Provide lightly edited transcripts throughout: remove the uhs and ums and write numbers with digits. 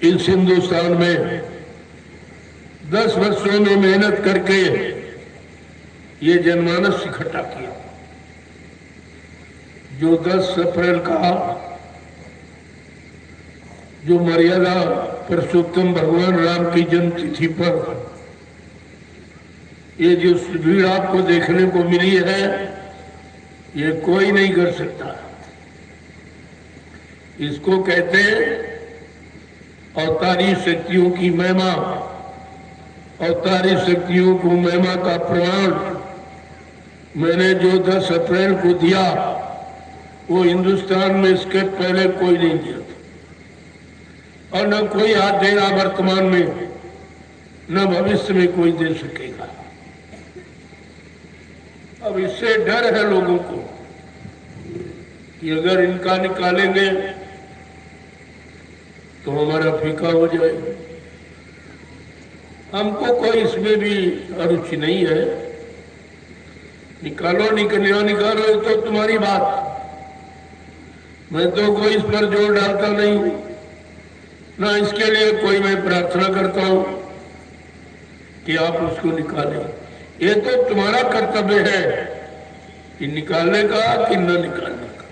इस हिंदुस्तान में 10 वर्षों में मेहनत करके ये जनमानस इकट्ठा किया। जो 10 अप्रैल का जो मर्यादा पुरुषोत्तम भगवान राम की जन्म तिथि पर ये जो भीड़ आपको देखने को मिली है, ये कोई नहीं कर सकता। इसको कहते हैं अवतारी शक्तियों की महिमा। अवतारी शक्तियों को महिमा का प्रमाण मैंने जो 10 अप्रैल को दिया, वो हिंदुस्तान में इसके पहले कोई नहीं दिया था और न कोई हाथ देगा वर्तमान में, न भविष्य में कोई दे सकेगा। अब इससे डर है लोगों को कि अगर इनका निकालेंगे तो हमारा फीका हो जाएगा। हमको कोई इसमें भी अरुचि नहीं है। निकालो निकालो ये तो तुम्हारी बात। मैं तो कोई इस पर जोर डालता नहीं हूं, ना इसके लिए कोई मैं प्रार्थना करता हूं कि आप उसको निकालें। ये तो तुम्हारा कर्तव्य है कि निकालने का कि न निकालने का।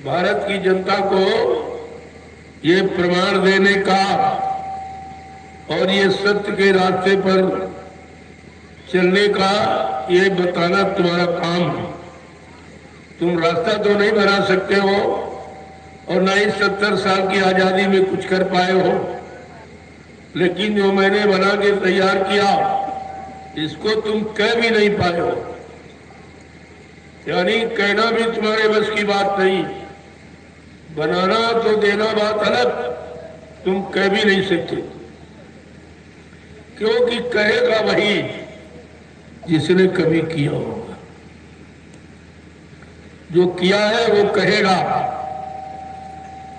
भारत की जनता को ये प्रमाण देने का और ये सत्य के रास्ते पर चलने का ये बताना तुम्हारा काम है। तुम रास्ता तो नहीं बना सकते हो और न ही 70 साल की आजादी में कुछ कर पाए हो, लेकिन जो मैंने बना के तैयार किया इसको तुम कह भी नहीं पाए हो। यानी कहना भी तुम्हारे बस की बात नहीं, बनाना तो देना बात अलग, तुम कह भी नहीं सकते। क्योंकि कहेगा वही जिसने कभी किया होगा। जो किया है वो कहेगा,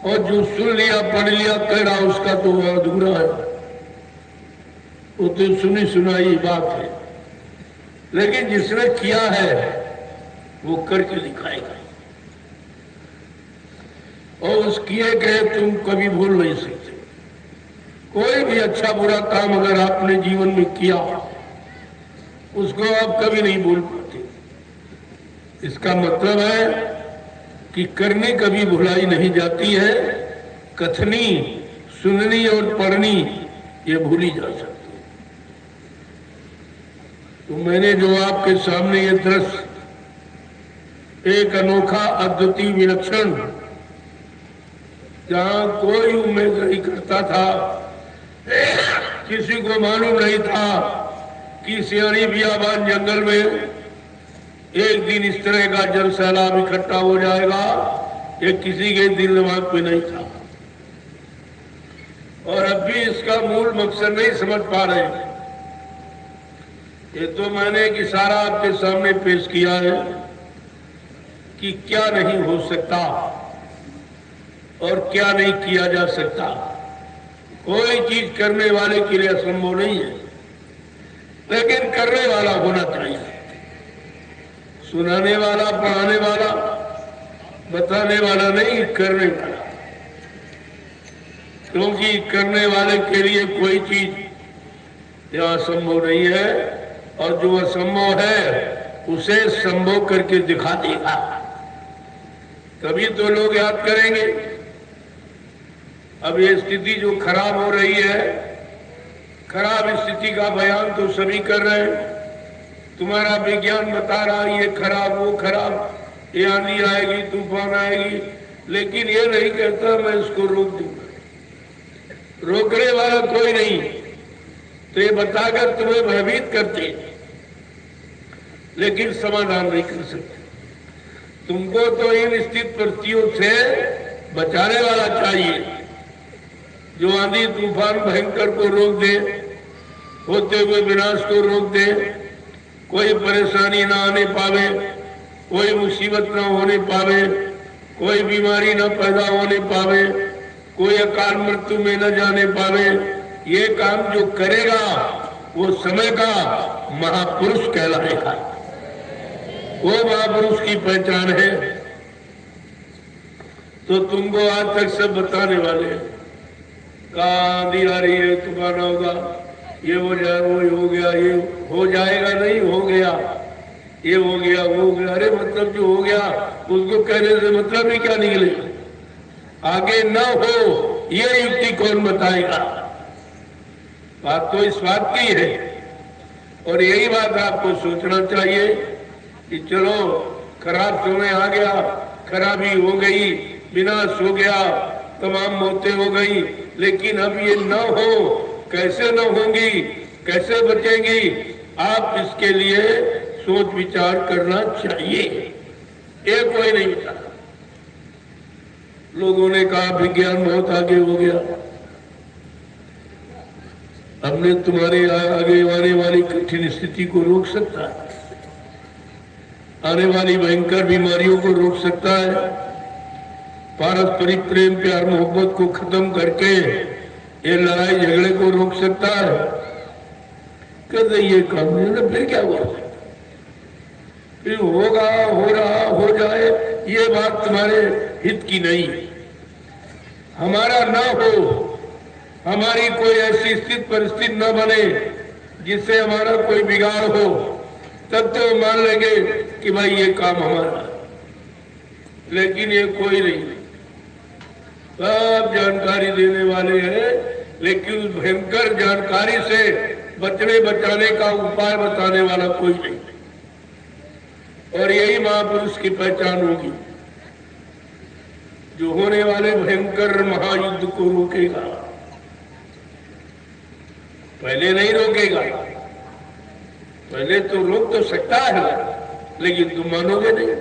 और जो सुन लिया पढ़ लिया कह रहा उसका तो अधूरा है। वो तो सुनी सुनाई बात है, लेकिन जिसने किया है वो करके दिखाएगा। और उस किए गए तुम कभी भूल नहीं सकते। कोई भी अच्छा बुरा काम अगर आपने जीवन में किया उसको आप कभी नहीं भूल पाते। इसका मतलब है कि करनी कभी भुलाई नहीं जाती है, कथनी, सुननी और पढ़नी ये भूली जा सकती है। तो मैंने जो आपके सामने ये दृश्य, एक अनोखा अद्वितीय विलक्षण, जहां कोई उम्मीद नहीं करता था, किसी को मालूम नहीं था कि सियानी बियाबान जंगल में एक दिन इस तरह का जन सैलाब इकट्ठा हो जाएगा, ये किसी के दिल दिमाग पे नहीं था। और अब भी इसका मूल मकसद नहीं समझ पा रहे। ये तो मैंने एक इशारा आपके सामने पेश किया है कि क्या नहीं हो सकता और क्या नहीं किया जा सकता। कोई चीज करने वाले के लिए असंभव नहीं है, लेकिन करने वाला होना चाहिए। सुनाने वाला, पढ़ाने वाला, बताने वाला नहीं, करने वाला। क्योंकि करने वाले के लिए कोई चीज यह असंभव नहीं है, और जो असंभव है उसे संभव करके दिखा देगा। तभी तो लोग याद करेंगे। अब ये स्थिति जो खराब हो रही है, खराब स्थिति का बयान तो सभी कर रहे हैं। तुम्हारा विज्ञान बता रहा है ये खराब, वो खराब, ये आंधी आएगी, तूफान आएगी, लेकिन ये नहीं कहता मैं इसको रोक दूंगा। रोकने वाला कोई नहीं, तो ये बताकर तुम्हें भयभीत करते, लेकिन समाधान नहीं कर सकते। तुमको तो इन स्थित परिस्थितियों से बचाने वाला चाहिए, जो आंधी तूफान भयंकर को रोक दे, होते हुए विनाश को रोक दे, कोई परेशानी ना आने पावे, कोई मुसीबत ना होने पावे, कोई बीमारी ना पैदा होने पावे, कोई अकाल मृत्यु में न जाने पावे। ये काम जो करेगा वो समय का महापुरुष कहलाएगा। वो महापुरुष की पहचान है। तो तुमको आज तक सब बताने वाले हैं। कहाँ आंधी आ रही है, तूफान होगा, ये हो जाए, वो हो गया, ये हो जाएगा, नहीं हो गया, ये हो गया, वो हो गया। अरे मतलब जो हो गया उसको कहने से मतलब ही क्या निकलेगा? आगे न हो ये युक्ति कौन बताएगा? बात तो इस बात की है। और यही बात आपको सोचना चाहिए कि चलो खराब समय आ गया, खराबी हो गई, विनाश हो गया, तमाम मौतें हो गई, लेकिन अब ये न हो, कैसे न होंगी, कैसे बचेंगी, आप इसके लिए सोच विचार करना चाहिए। ये कोई नहीं बता। लोगों ने कहा विज्ञान बहुत आगे हो गया, हमने तुम्हारे आगे आने वाली कठिन स्थिति को रोक सकता है, आने वाली भयंकर बीमारियों को रोक सकता है, पारस्परिक प्रेम प्यार मोहब्बत को खत्म करके ये लड़ाई झगड़े को रोक सकता है। कहते ये काम नहीं, फिर क्या हुआ? फिर होगा, हो रहा, हो जाए, ये बात तुम्हारे हित की नहीं। हमारा ना हो, हमारी कोई ऐसी स्थिति परिस्थिति न बने जिससे हमारा कोई बिगाड़ हो, तब तो मान लेंगे कि भाई ये काम हमारा। लेकिन ये कोई नहीं, सब जानकारी देने वाले हैं, लेकिन उस भयंकर जानकारी से बचने बचाने का उपाय बताने वाला कोई नहीं। और यही महापुरुष की पहचान होगी, जो होने वाले भयंकर महायुद्ध को रोकेगा। पहले नहीं रोकेगा, पहले तो रोक तो सकता है, लेकिन तुम मानोगे नहीं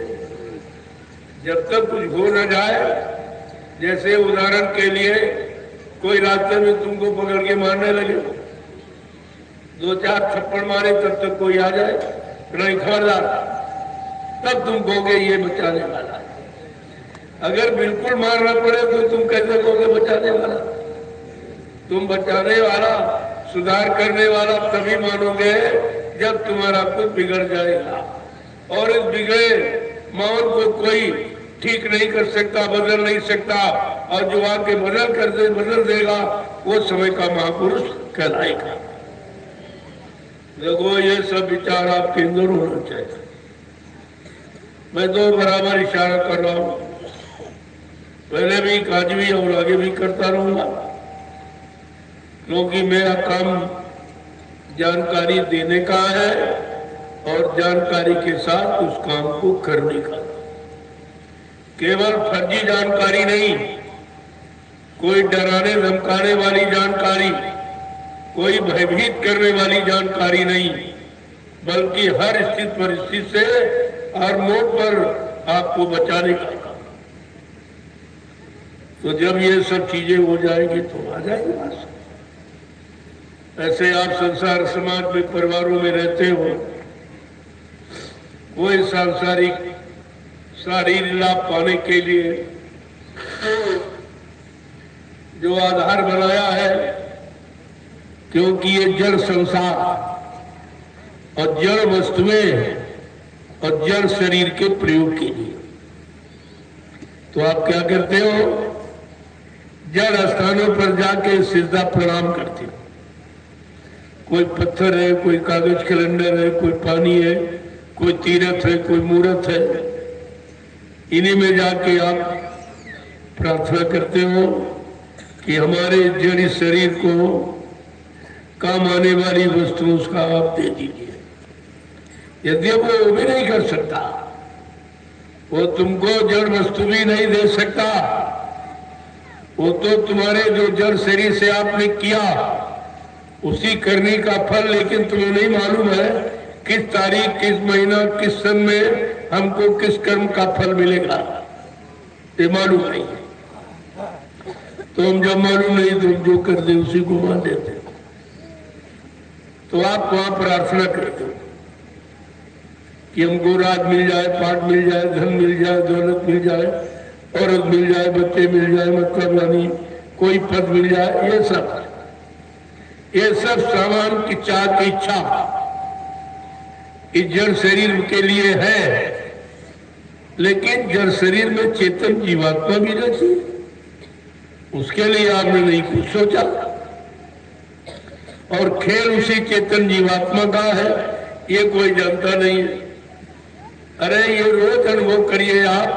जब तक कुछ हो न जाए। जैसे उदाहरण के लिए कोई रास्ते में तुमको पकड़ के मारने लगे, 2-4 थप्पड़ मारे, तब तक कोई आ जाए, नहीं खबरदार, तब तुम कहोगे ये बचाने वाला है। अगर बिल्कुल मारना पड़े तो तुम कैसे कहोगे बचाने वाला? तुम बचाने वाला, सुधार करने वाला तभी मानोगे जब तुम्हारा कुछ बिगड़ जाएगा। और इस बिगड़े माहौल को कोई ठीक नहीं कर सकता, बदल नहीं सकता, और जो आके बदल देगा वो समय का महापुरुष कहलाएगा। देखो ये सब विचार आपके अंदर होना चाहिए। मैं तो बराबर इशारा कर रहा हूं, पहले भी, आज भी और आगे भी करता रहूंगा, क्योंकि मेरा काम जानकारी देने का है और जानकारी के साथ उस काम को करने का। केवल फर्जी जानकारी नहीं, कोई डराने धमकाने वाली जानकारी, कोई भयभीत करने वाली जानकारी नहीं, बल्कि हर स्थिति परिस्थिति से, हर मोड़ पर आपको बचाने का काम। तो जब ये सब चीजें हो जाएंगी तो आ जाएगी बात। ऐसे आप संसार समाज में, परिवारों में रहते हो, कोई सांसारिक शारीरिक लाभ पाने के लिए जो आधार बनाया है, क्योंकि ये जड़ संसार और जड़ वस्तुएं और जड़ शरीर के प्रयोग के लिए, तो आप क्या करते हो? जड़ स्थानों पर जाके सिजदा प्रणाम करते हो। कोई पत्थर है, कोई कागज कैलेंडर है, कोई पानी है, कोई तीर्थ है, कोई मूर्त है, इन्हीं में जाके आप प्रार्थना करते हो कि हमारे जड़ी शरीर को काम आने वाली वस्तुओं का आप दे दीजिए। यदि वो भी नहीं कर सकता, वो तुमको जड़ वस्तु भी नहीं दे सकता, वो तो तुम्हारे जो जड़ शरीर से आपने किया उसी करने का फल, लेकिन तुम्हें नहीं मालूम है किस तारीख, किस महीना, किस सन में हमको किस कर्म का फल मिलेगा, ये मालूम नहीं। तो हम जब मालूम नहीं तो जो कर दे उसी को मान लेते। तो आप वहां प्रार्थना करते हो कि हमको राज मिल जाए, पाठ मिल जाए, धन मिल जाए, दौलत मिल जाए, औरत मिल जाए, बच्चे मिल जाए, मतलब यानी कोई पद मिल जाए। ये सब सामान की चाह की इच्छा इस जड़ शरीर के लिए है, लेकिन जड़ शरीर में चेतन जीवात्मा भी रहती है। उसके लिए आपने नहीं कुछ सोचा। और खेल उसी चेतन जीवात्मा का है, ये कोई जानता नहीं है। अरे ये रोज अनुभव करिए आप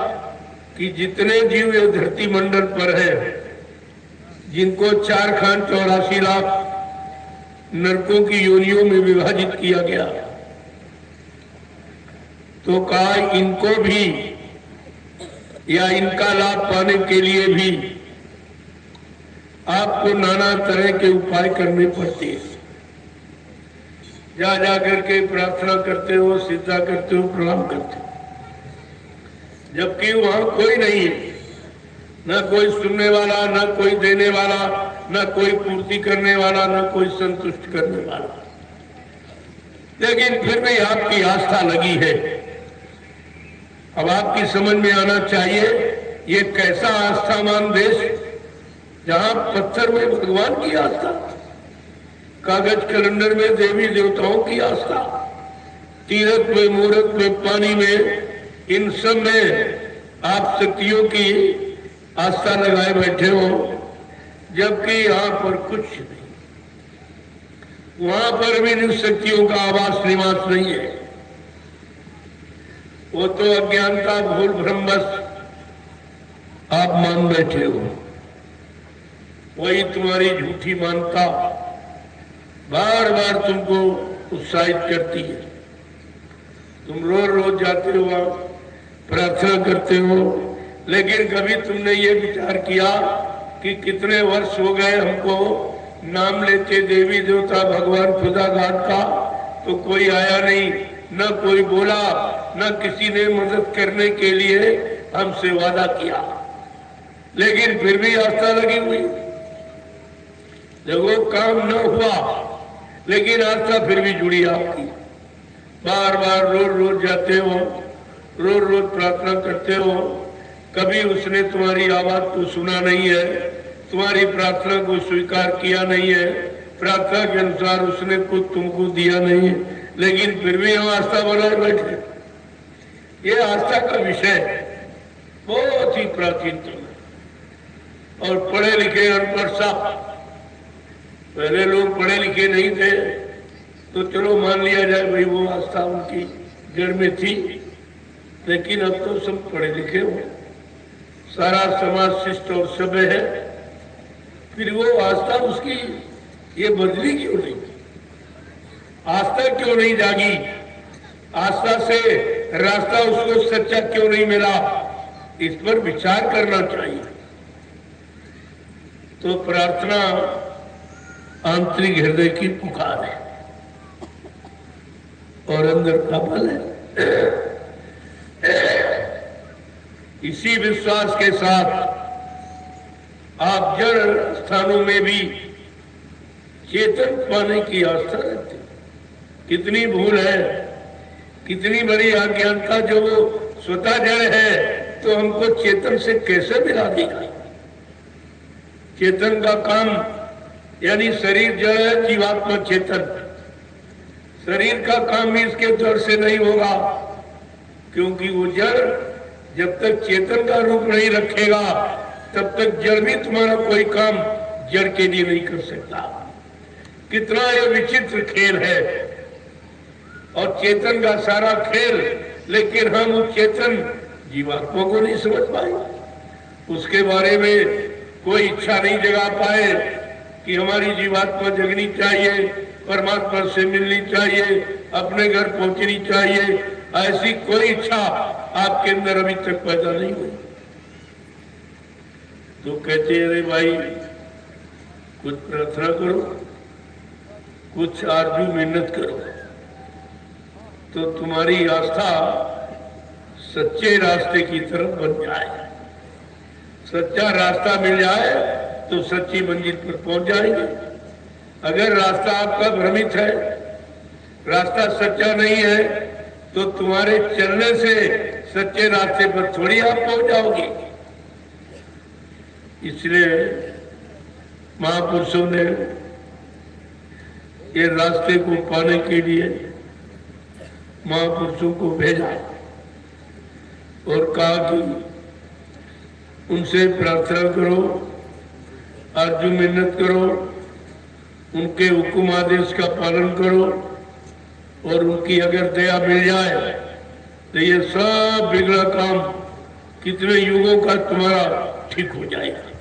कि जितने जीव ये धरती मंडल पर है, जिनको 4,84 लाख नरकों की योनियों में विभाजित किया गया, तो कहा इनको भी या इनका लाभ पाने के लिए भी आपको नाना तरह के उपाय करने पड़ते हैं। जा जा करके प्रार्थना करते हो, सिद्धा करते हो, प्रणाम करते हो, जबकि वहां कोई नहीं है, न कोई सुनने वाला, न कोई देने वाला, न कोई पूर्ति करने वाला, न कोई संतुष्ट करने वाला। लेकिन फिर भी आपकी आस्था लगी है। अब आपकी समझ में आना चाहिए ये कैसा आस्थावान देश, जहां पत्थर में भगवान की आस्था, कागज कैलेंडर में देवी देवताओं की आस्था, तीरथ में, मूर्त में, पानी में, इन सब में आप शक्तियों की आस्था लगाए बैठे हो, जबकि यहाँ पर कुछ नहीं, वहां पर भी इन शक्तियों का आवास निवास नहीं है। वो तो अज्ञानता, भूल, भ्रम बस आप मान बैठे हो। वही तुम्हारी झूठी मानता बार बार तुमको उत्साहित करती है। तुम रोज रोज जाते हो, प्रार्थना करते हो, लेकिन कभी तुमने ये विचार किया कि कितने वर्ष हो गए हमको नाम लेते देवी देवता भगवान खुदा घाट का, तो कोई आया नहीं, न कोई बोला, न किसी ने मदद करने के लिए हमसे वादा किया, लेकिन फिर भी आस्था लगी हुई। जब वो काम न हुआ, लेकिन आस्था फिर भी जुड़ी आपकी। बार बार रोज रोज जाते हो, रोज रोज प्रार्थना करते हो, कभी उसने तुम्हारी आवाज को सुना नहीं है, तुम्हारी प्रार्थना को स्वीकार किया नहीं है, प्रार्थना के अनुसार उसने कुछ तुमको दिया नहीं है, लेकिन फिर भी हम आस्था बनाए बैठे। ये आस्था का विषय बहुत ही प्राचीन है। और पढ़े लिखे अनपढ़ साहब, पहले लोग पढ़े लिखे नहीं थे तो चलो मान लिया जाए भाई वो आस्था उनकी जड़ में थी, लेकिन अब तो सब पढ़े लिखे हो, सारा समाज शिष्ट और सभ्य है, फिर वो आस्था उसकी ये बदली क्यों नहीं? आस्था क्यों नहीं जागी? आस्था से रास्ता उसको सच्चा क्यों नहीं मिला? इस पर विचार करना चाहिए। तो प्रार्थना आंतरिक हृदय की पुकार है और अंदर का बल है। इसी विश्वास के साथ आप जड़ स्थानों में भी चेतन पाने की आस्था रखते। कितनी भूल है, कितनी बड़ी अज्ञानता, जो वो स्वतः जड़ है तो हमको चेतन से कैसे मिला देगा? चेतन का काम यानी शरीर जड़ है, जीवात्मा चेतन। शरीर का काम भी इसके जड़ से नहीं होगा, क्योंकि वो जड़ जब तक चेतन का रूप नहीं रखेगा तब तक जड़ भी तुम्हारा कोई काम जड़ के लिए नहीं कर सकता। कितना ये विचित्र खेल है और चेतन का सारा खेल, लेकिन हम उस चेतन जीवात्मा को नहीं समझ पाए, उसके बारे में कोई इच्छा नहीं जगा पाए कि हमारी जीवात्मा जगनी चाहिए, परमात्मा से मिलनी चाहिए, अपने घर पहुंचनी चाहिए। ऐसी कोई इच्छा आपके अंदर अभी तक पैदा नहीं हुई। तो कहते अरे भाई कुछ प्रार्थना करो, कुछ आरजू मेहनत करो, तो तुम्हारी आस्था सच्चे रास्ते की तरफ बन जाए। सच्चा रास्ता मिल जाए तो सच्ची मंजिल पर पहुंच जाएंगे। अगर रास्ता आपका भ्रमित है, रास्ता सच्चा नहीं है, तो तुम्हारे चलने से सच्चे रास्ते पर थोड़ी आप पहुंच जाओगे। इसलिए महापुरुषों ने ये रास्ते को पाने के लिए महापुरुषों को भेजा और कहा कि उनसे प्रार्थना करो आरजू मेहनत करो, उनके हुक्म आदेश का पालन करो और उनकी अगर दया मिल जाए तो ये सब बिगड़ा काम कितने युगों का तुम्हारा ठीक हो जाएगा।